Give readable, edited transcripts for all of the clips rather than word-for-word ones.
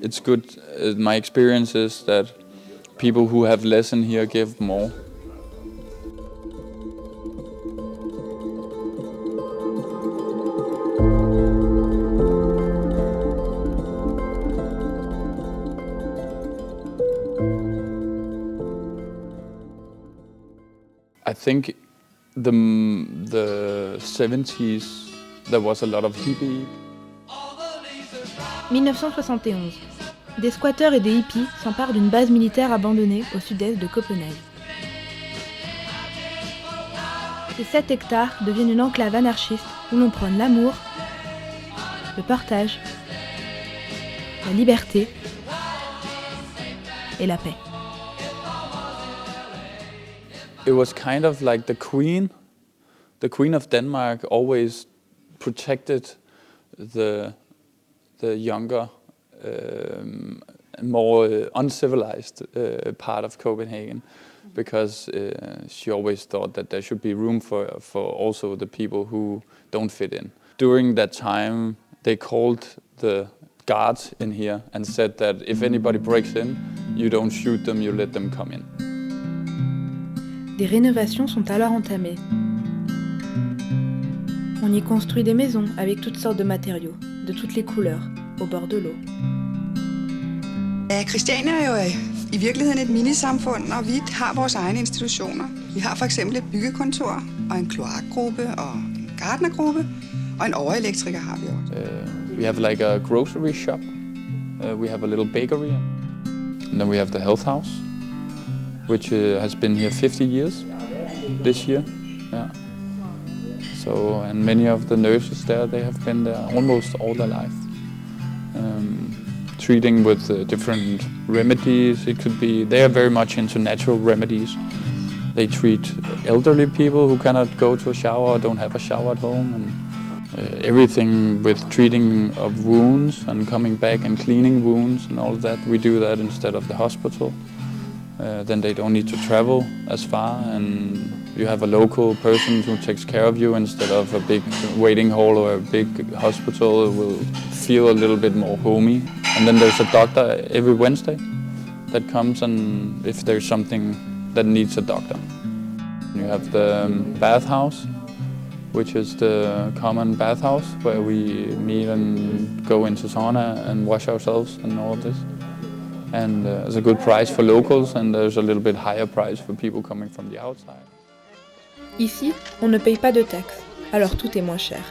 it's good. My experience is that people who have less in here give more. I think the 70s there was a lot of hippies. 1971. Des squatteurs et des hippies s'emparent d'une base militaire abandonnée au sud-est de Copenhague. Ces 7 hectares deviennent une enclave anarchiste où l'on prône l'amour, le partage, la liberté et la paix. It was kind of like the Queen of Denmark always protected the younger, more uncivilized part of Copenhagen, because she always thought that there should be room for also the people who don't fit in. During that time, they called the guards in here and said that if anybody breaks in, you don't shoot them, you let them come in. Des rénovations sont alors entamées. On y construit des maisons avec toutes sortes de matériaux, de toutes les couleurs, au bord de l'eau. Christiania er jo i virkeligheden et minisamfund, og vi har vores egne institutioner. Vi har for eksempel et byggekontor, og en kloakgruppe, og en gartnergruppe, og en overelektriker har vi også. We have like a grocery shop. We have a little bakery. And then we have the health house, which has been here 50 years this year. Yeah. So, and many of the nurses there, they have been there almost all their life. Treating with different remedies. It could be, they are very much into natural remedies. They treat elderly people who cannot go to a shower or don't have a shower at home. And everything with treating of wounds and coming back and cleaning wounds and all of that, we do that instead of the hospital. Then they don't need to travel as far, and you have a local person who takes care of you instead of a big waiting hall or a big hospital. It will feel a little bit more homey. And then there's a doctor every Wednesday that comes, and if there's something that needs a doctor. You have the bathhouse, which is the common bathhouse where we meet and go into sauna and wash ourselves and all of this. And there's a good price for locals, and there's a little bit higher price for people coming from the outside. Ici, on ne paye pas de taxes, alors tout est moins cher.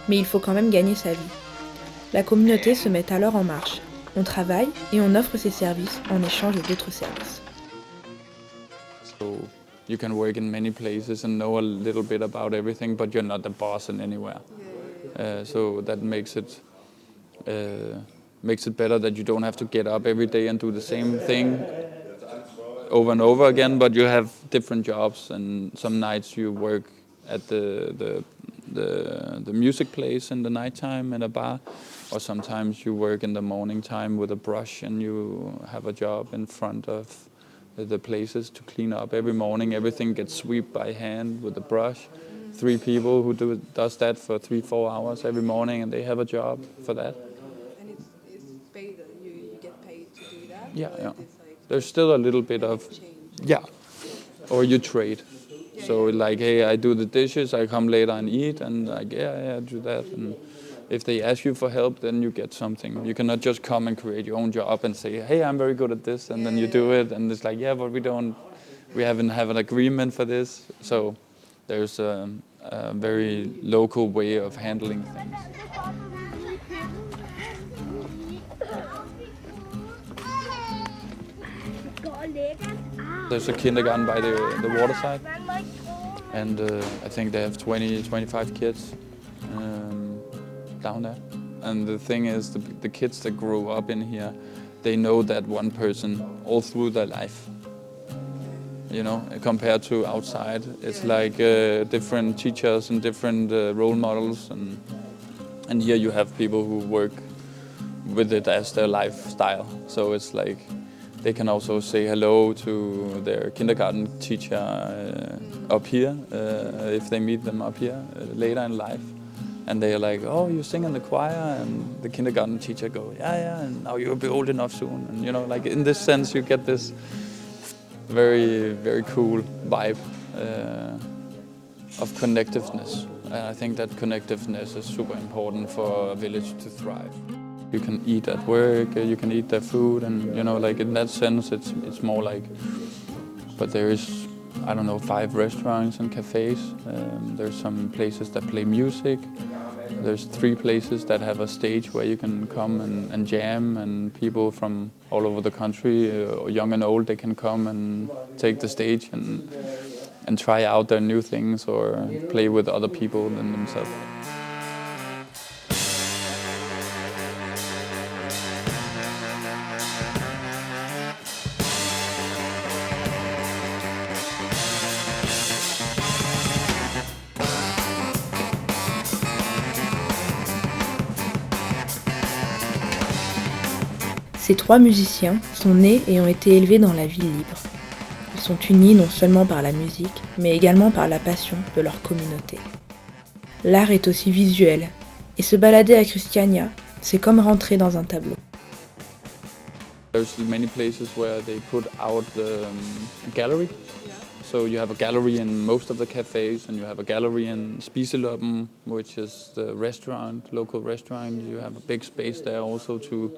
Mais il faut quand même gagner sa vie. La communauté se met alors en marche. On travaille et on offre ses services en échange d'autres services. So you can work in many places and know a little bit about everything, but you're not the boss in anywhere. So that makes it better that you don't have to get up every day and do the same thing over and over again, but you have different jobs, and some nights you work at the music place in the nighttime in a bar, or sometimes you work in the morning time with a brush and you have a job in front of the places to clean up. Every morning everything gets swept by hand with a brush. 3 people who does that for 3-4 hours every morning, and they have a job for that. And it's paid, you get paid to do that? Yeah. There's still a little bit of, or you trade. So like, hey, I do the dishes, I come later and eat, and like, yeah, do that. And if they ask you for help, then you get something. You cannot just come and create your own job and say, hey, I'm very good at this, and then you do it, and it's like, yeah, but we haven't have an agreement for this. So there's a very local way of handling things. There's a kindergarten by the waterside, and I think they have 20-25 kids down there. And the thing is, the kids that grow up in here, they know that one person all through their life. You know, compared to outside, it's like different teachers and different role models, and here you have people who work with it as their lifestyle. So it's like they can also say hello to their kindergarten teacher up here if they meet them up here later in life. And they're like, oh, you sing in the choir? And the kindergarten teacher go, yeah, and now you'll be old enough soon. And like in this sense, you get this very, very cool vibe of connectiveness. And I think that connectiveness is super important for a village to thrive. You can eat at work, you can eat their food, and like in that sense, it's more like, but there is, I don't know, 5 restaurants and cafes. There's some places that play music. There's 3 places that have a stage where you can come and jam, and people from all over the country, young and old, they can come and take the stage and try out their new things or play with other people than themselves. Ces 3 musiciens sont nés et ont été élevés dans la ville libre. Ils sont unis non seulement par la musique, mais également par la passion de leur communauté. L'art est aussi visuel, et se balader à Christiania, c'est comme rentrer dans un tableau. There's many places where they put out the gallery. So you have a gallery in most of the cafes, and you have a gallery in Spiseloppen, which is the local restaurant. You have a big space there also to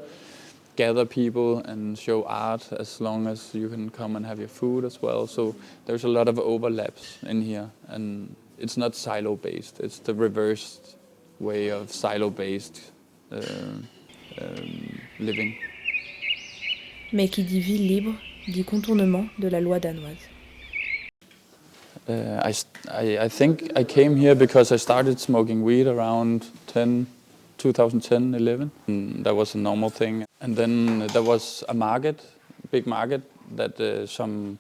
gather people and show art, as long as you can come and have your food as well. So there's a lot of overlaps in here, and it's not silo-based. It's the reversed way of silo-based living. Mais qui dit ville libre, dit contournement de la loi danoise. I think I came here because I started smoking weed around 2010, 11. And that was a normal thing. And then there was a big market, that some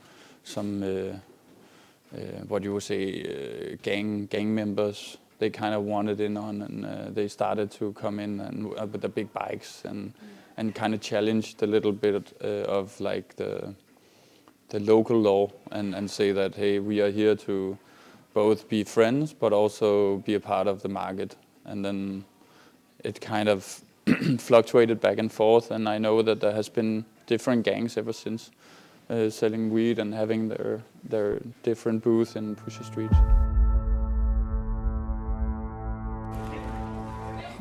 what you would say, gang members, they kind of wanted in on, and they started to come in and with the big bikes and kind of challenged a little bit of like the local law and say that, hey, we are here to both be friends but also be a part of the market. And then it kind of fluctuated back and forth, and I know that there has been different gangs ever since selling weed and having their different booths in Pusher Street.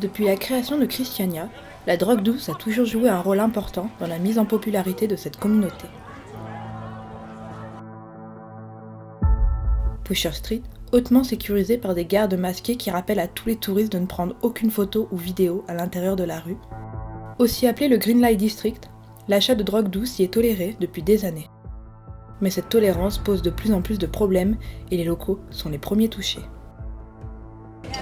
Depuis la création de Christiania, la drogue douce a toujours joué un rôle important dans la mise en popularité de cette communauté. Pusher Street, hautement sécurisée par des gardes masqués qui rappellent à tous les touristes de ne prendre aucune photo ou vidéo à l'intérieur de la rue. Aussi appelé le Green Light District, l'achat de drogue douce y est toléré depuis des années. Mais cette tolérance pose de plus en plus de problèmes et les locaux sont les premiers touchés.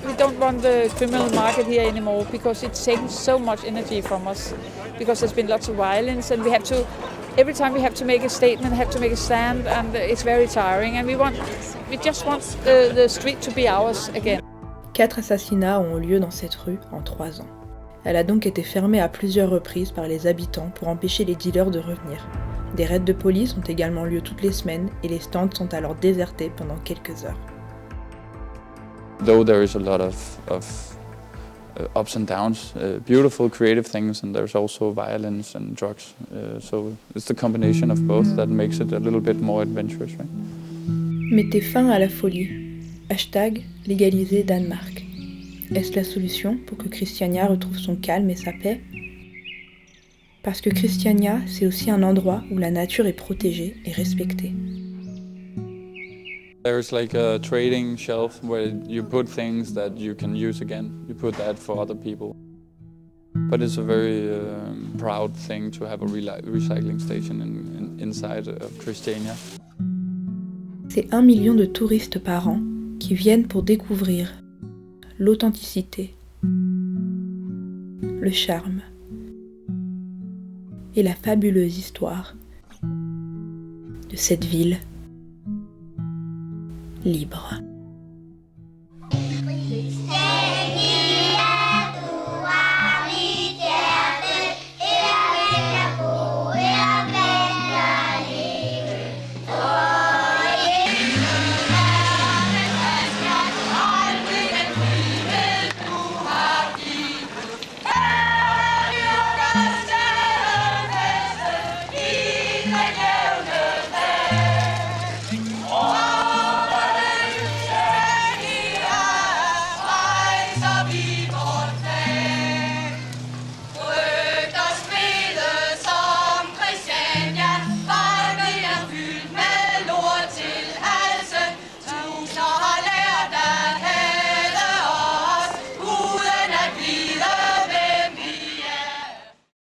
We don't want the criminal market here anymore because it's taken so much energy from us, because there's been lots of violence, and every time we have to make a statement, have to make a stand, and it's very tiring, and we just want the street to be ours again. 4 assassinats ont eu lieu dans cette rue en 3 ans. Elle a donc été fermée à plusieurs reprises par les habitants pour empêcher les dealers de revenir. Des raids de police ont également lieu toutes les semaines et les stands sont alors désertés pendant quelques heures. Though there is a lot of ups and downs, beautiful creative things, and there's also violence and drugs. So it's the combination of both that makes it a little bit more adventurous, right? Mettez fin à la folie. #légaliser Danemark. Est-ce la solution pour que Christiania retrouve son calme et sa paix? Parce que Christiania, c'est aussi un endroit où la nature est protégée et respectée. There's like a trading shelf where you put things that you can use again. You put that for other people. But it's a very proud thing to have a recycling station inside of Christiania. C'est 1 million de touristes par an qui viennent pour découvrir l'authenticité, le charme et la fabuleuse histoire de cette ville libre.